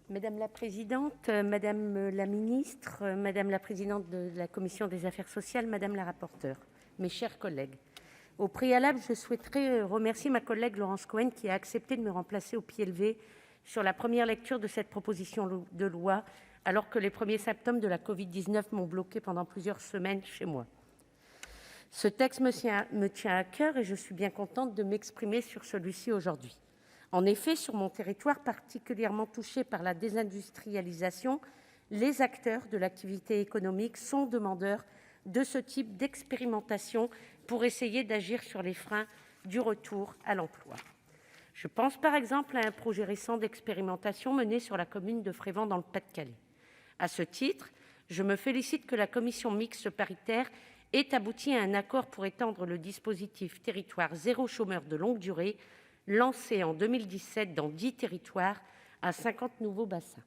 Madame la présidente, madame la ministre, madame la présidente de la commission des affaires sociales, madame la rapporteure, mes chers collègues, au préalable, je souhaiterais remercier ma collègue Laurence Cohen qui a accepté de me remplacer au pied levé sur la première lecture de cette proposition de loi, alors que les premiers symptômes de la covid-19 m'ont bloquée pendant plusieurs semaines chez moi. Ce texte me tient à cœur et je suis bien contente de m'exprimer sur celui-ci aujourd'hui. En effet, sur mon territoire particulièrement touché par la désindustrialisation, les acteurs de l'activité économique sont demandeurs de ce type d'expérimentation pour essayer d'agir sur les freins du retour à l'emploi. Je pense par exemple à un projet récent d'expérimentation mené sur la commune de Frévent dans le Pas-de-Calais. À ce titre, je me félicite que la commission mixte paritaire ait abouti à un accord pour étendre le dispositif Territoire zéro chômeur de longue durée, lancé en 2017 dans 10 territoires, à 50 nouveaux bassins.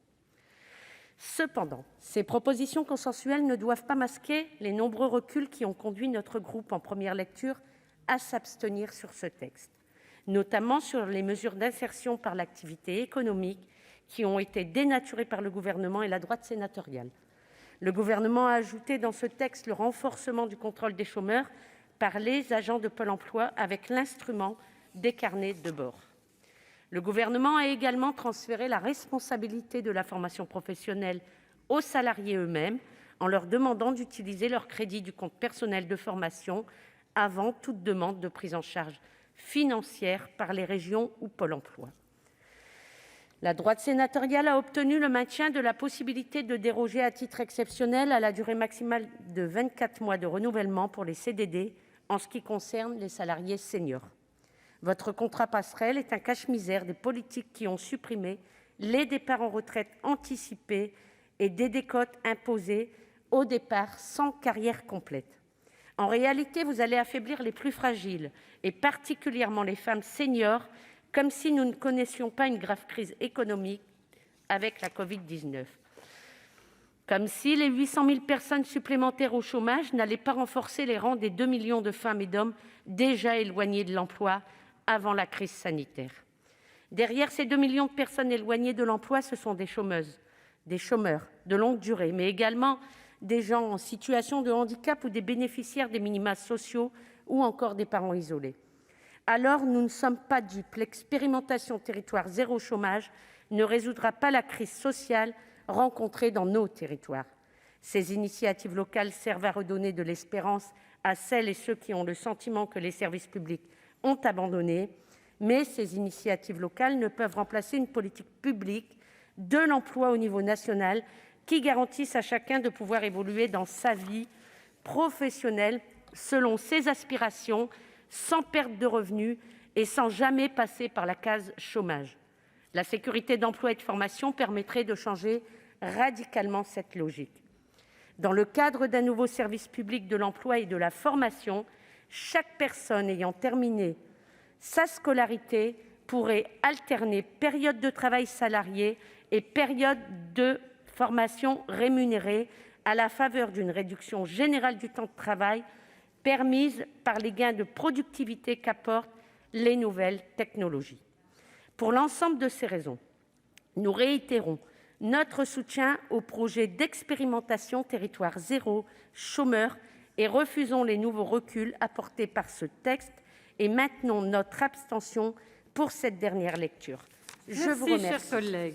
Cependant, ces propositions consensuelles ne doivent pas masquer les nombreux reculs qui ont conduit notre groupe en première lecture à s'abstenir sur ce texte, notamment sur les mesures d'insertion par l'activité économique qui ont été dénaturées par le gouvernement et la droite sénatoriale. Le gouvernement a ajouté dans ce texte le renforcement du contrôle des chômeurs par les agents de Pôle emploi avec l'instrument des carnets de bord. Le gouvernement a également transféré la responsabilité de la formation professionnelle aux salariés eux-mêmes en leur demandant d'utiliser leur crédit du compte personnel de formation avant toute demande de prise en charge financière par les régions ou Pôle emploi. La droite sénatoriale a obtenu le maintien de la possibilité de déroger à titre exceptionnel à la durée maximale de 24 mois de renouvellement pour les CDD en ce qui concerne les salariés seniors. Votre contrat passerelle est un cache-misère des politiques qui ont supprimé les départs en retraite anticipés et des décotes imposées au départ sans carrière complète. En réalité, vous allez affaiblir les plus fragiles, et particulièrement les femmes seniors, comme si nous ne connaissions pas une grave crise économique avec la covid-19. Comme si les 800 000 personnes supplémentaires au chômage n'allaient pas renforcer les rangs des 2 millions de femmes et d'hommes déjà éloignés de l'emploi avant la crise sanitaire. Derrière ces 2 millions de personnes éloignées de l'emploi, ce sont des chômeuses, des chômeurs de longue durée, mais également des gens en situation de handicap ou des bénéficiaires des minima sociaux ou encore des parents isolés. Alors, nous ne sommes pas dupes, l'expérimentation Territoire zéro chômage ne résoudra pas la crise sociale rencontrée dans nos territoires. Ces initiatives locales servent à redonner de l'espérance à celles et ceux qui ont le sentiment que les services publics ont abandonné, mais ces initiatives locales ne peuvent remplacer une politique publique de l'emploi au niveau national qui garantisse à chacun de pouvoir évoluer dans sa vie professionnelle selon ses aspirations, sans perte de revenus et sans jamais passer par la case chômage. La sécurité d'emploi et de formation permettrait de changer radicalement cette logique. Dans le cadre d'un nouveau service public de l'emploi et de la formation, chaque personne ayant terminé sa scolarité pourrait alterner période de travail salarié et période de formation rémunérée à la faveur d'une réduction générale du temps de travail permise par les gains de productivité qu'apportent les nouvelles technologies. Pour l'ensemble de ces raisons, nous réitérons notre soutien au projet d'expérimentation Territoire zéro chômeur et refusons les nouveaux reculs apportés par ce texte et maintenons notre abstention pour cette dernière lecture. Je vous remercie. Chers collègues.